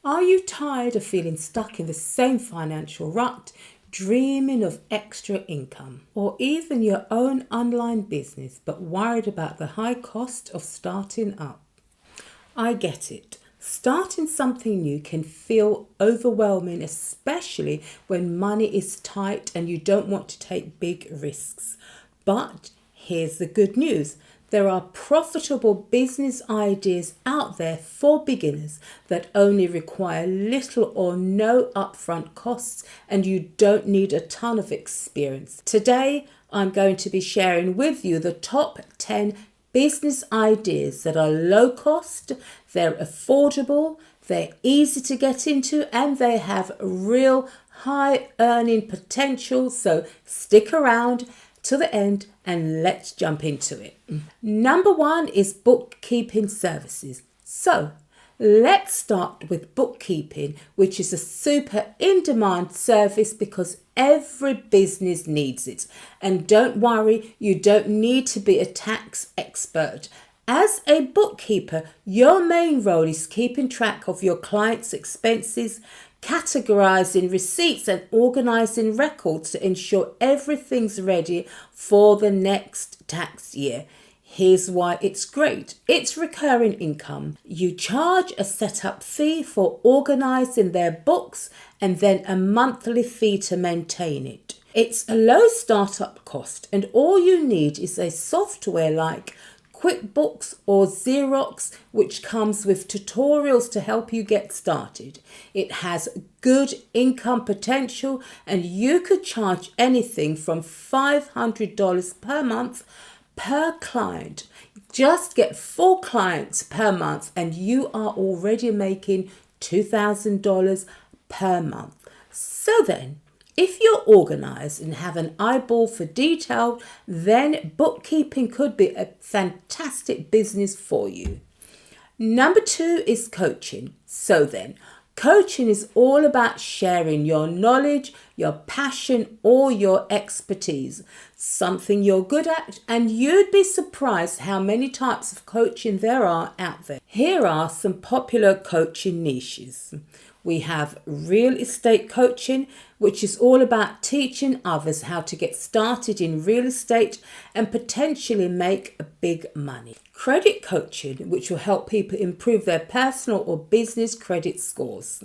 Are you tired of feeling stuck in the same financial rut, dreaming of extra income, or even your own online business but worried about the high cost of starting up? I get it. Starting something new can feel overwhelming, especially when money is tight and you don't want to take big risks. But here's the good news. There are profitable business ideas out there for beginners that only require little or no upfront costs, and you don't need a ton of experience. Today, I'm going to be sharing with you the top 10 business ideas that are low cost, they're affordable, they're easy to get into, and they have real high earning potential. So stick around to the end and let's jump into it. Number one is bookkeeping services. So let's start with bookkeeping, which is a super in-demand service because every business needs it. And don't worry, you don't need to be a tax expert. As a bookkeeper, your main role is keeping track of your clients' expenses, categorizing receipts and organizing records to ensure everything's ready for the next tax year. Here's why it's great. It's recurring income. You charge a setup fee for organizing their books and then a monthly fee to maintain it. It's a low startup cost, and all you need is a software like QuickBooks or Xerox, which comes with tutorials to help you get started. It has good income potential, and you could charge anything from $500 per month per client. Just get 4 clients per month and you are already making $2,000 per month. So then, if you're organized and have an eyeball for detail, then bookkeeping could be a fantastic business for you. Number 2 is coaching. So then, coaching is all about sharing your knowledge, your passion, or your expertise, something you're good at, and you'd be surprised how many types of coaching there are out there. Here are some popular coaching niches. We have real estate coaching, which is all about teaching others how to get started in real estate and potentially make big money. Credit coaching, which will help people improve their personal or business credit scores.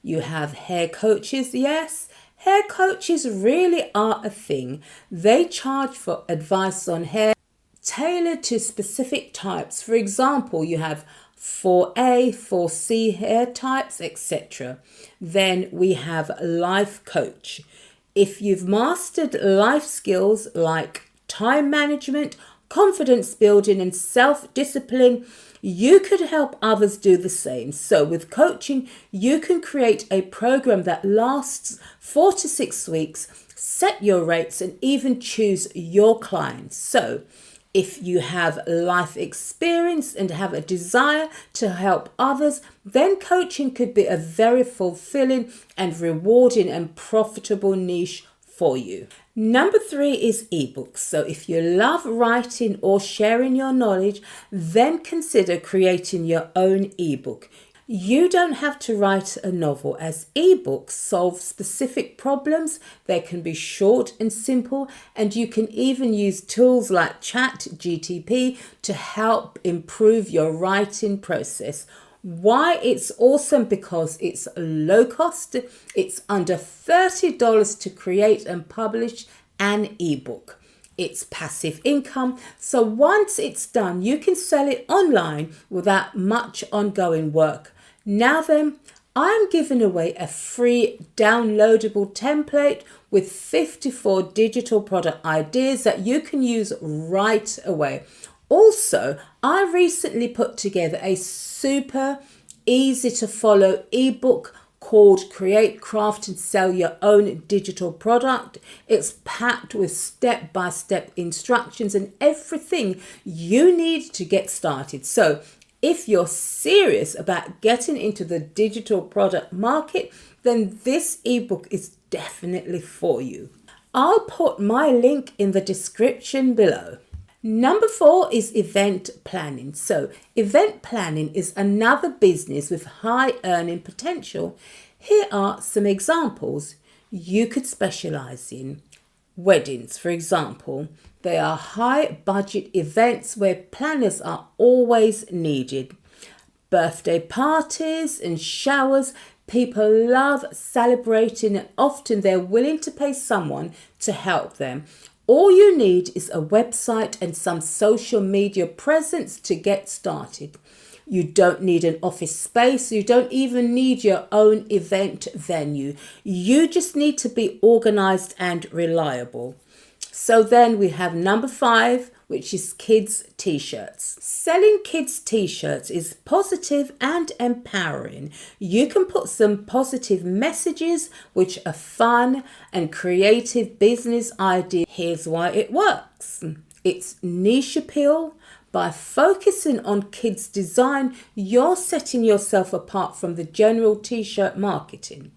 You have hair coaches. Yes, hair coaches really are a thing. They charge for advice on hair tailored to specific types. For example, you have 4A, 4C hair types, etc. Then we have life coach. If you've mastered life skills like time management, confidence building, and self-discipline, you could help others do the same. So with coaching, you can create a program that lasts 4 to 6 weeks, set your rates, and even choose your clients. So if you have life experience and have a desire to help others, then coaching could be a very fulfilling and rewarding and profitable niche for you. Number 3 is ebooks. So if you love writing or sharing your knowledge, then consider creating your own ebook. You don't have to write a novel, as ebooks solve specific problems. They can be short and simple, and you can even use tools like ChatGPT to help improve your writing process. Why it's awesome? Because it's low cost. It's under $30 to create and publish an ebook. It's passive income, so once it's done, you can sell it online without much ongoing work. Now then, I'm giving away a free downloadable template with 54 digital product ideas that you can use right away. Also, I recently put together a super easy to follow ebook called Create, Craft and Sell Your Own Digital Product. It's packed with step-by-step instructions and everything you need to get started. So if you're serious about getting into the digital product market, then this ebook is definitely for you. I'll put my link in the description below. Number 4 is event planning. So, event planning is another business with high earning potential. Here are some examples you could specialize in. Weddings, for example, they are high budget events where planners are always needed. Birthday parties and showers, people love celebrating and often they're willing to pay someone to help them. All you need is a website and some social media presence to get started. You don't need an office space. You don't even need your own event venue. You just need to be organized and reliable. So then we have number 5, which is kids t-shirts. Selling kids t-shirts is positive and empowering. You can put some positive messages which are fun and creative business ideas. Here's why it works. It's niche appeal. By focusing on kids design, you're setting yourself apart from the general t-shirt marketing.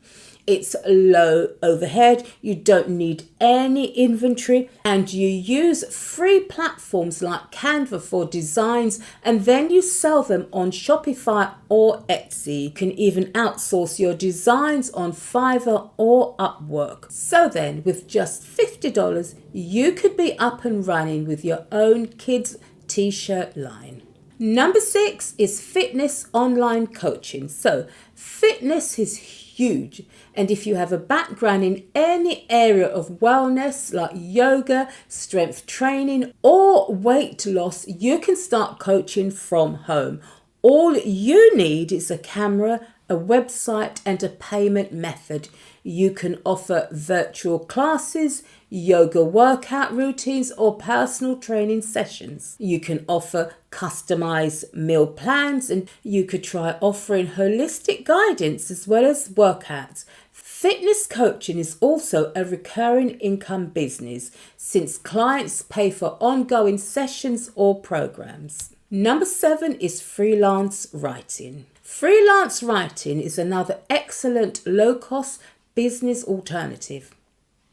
It's low overhead, you don't need any inventory, and you use free platforms like Canva for designs, and then you sell them on Shopify or Etsy. You can even outsource your designs on Fiverr or Upwork. So then, with just $50, you could be up and running with your own kids t-shirt line. Number 6 is fitness online coaching. So fitness is huge, and if you have a background in any area of wellness like yoga, strength training or weight loss, you can start coaching from home. All you need is a camera, a website and a payment method. You can offer virtual classes, yoga workout routines or personal training sessions. You can offer customized meal plans, and you could try offering holistic guidance as well as workouts. Fitness coaching is also a recurring income business since clients pay for ongoing sessions or programs. Number 7 is freelance writing. Freelance writing is another excellent low-cost business alternative.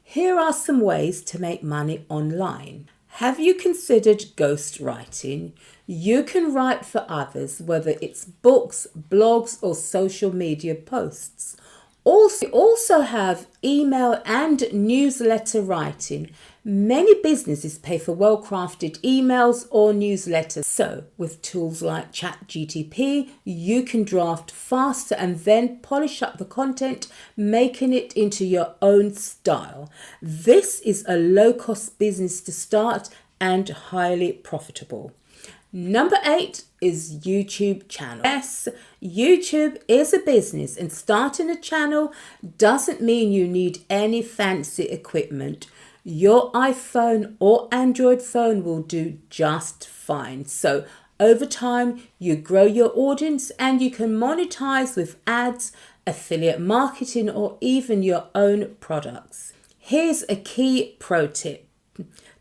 Here are some ways to make money online. Have you considered ghostwriting? You can write for others, whether it's books, blogs, or social media posts. Also have email and newsletter writing. Many businesses pay for well-crafted emails or newsletters. So with tools like ChatGPT, you can draft faster and then polish up the content, making it into your own style. This is a low-cost business to start and highly profitable. Number 8 is YouTube channel. Yes, YouTube is a business, and starting a channel doesn't mean you need any fancy equipment. Your iPhone or Android phone will do just fine. So over time, you grow your audience and you can monetize with ads, affiliate marketing, or even your own products. Here's a key pro tip.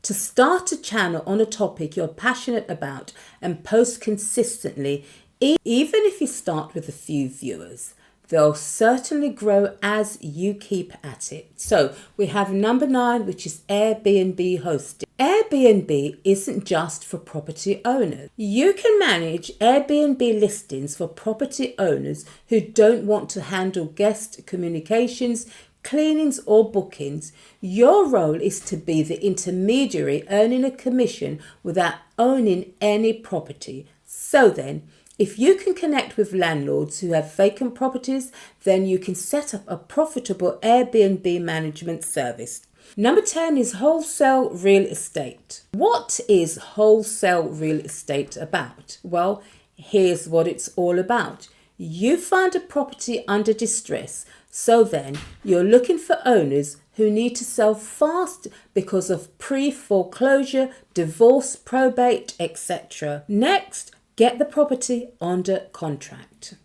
To start a channel on a topic you're passionate about and post consistently, even if you start with a few viewers, they'll certainly grow as you keep at it. So we have number 9, which is Airbnb hosting. Airbnb isn't just for property owners. You can manage Airbnb listings for property owners who don't want to handle guest communications, cleanings or bookings. Your role is to be the intermediary, earning a commission without owning any property. So then, if you can connect with landlords who have vacant properties, then you can set up a profitable Airbnb management service. Number 10 is wholesale real estate. What is wholesale real estate about? Well, here's what it's all about. You find a property under distress, so then you're looking for owners who need to sell fast because of pre-foreclosure, divorce, probate, etc. Next, get the property under contract.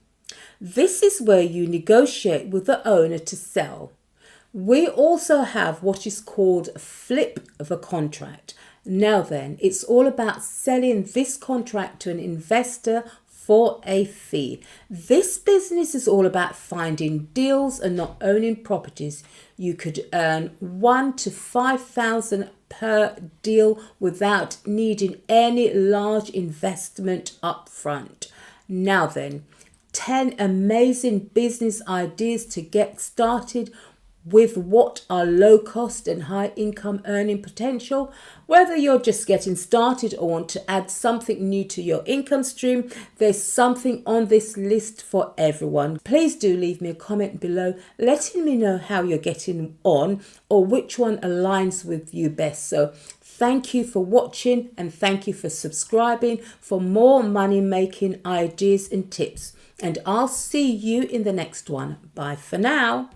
This is where you negotiate with the owner to sell. We also have what is called flip of a contract. Now then, it's all about selling this contract to an investor for a fee. This business is all about finding deals and not owning properties. You could earn 1 to 5,000 per deal without needing any large investment up front. Now then, 10 amazing business ideas to get started with what are low cost and high income earning potential. Whether you're just getting started or want to add something new to your income stream, there's something on this list for everyone. Please do leave me a comment below letting me know how you're getting on or which one aligns with you best. So thank you for watching and thank you for subscribing for more money making ideas and tips. And I'll see you in the next one. Bye for now.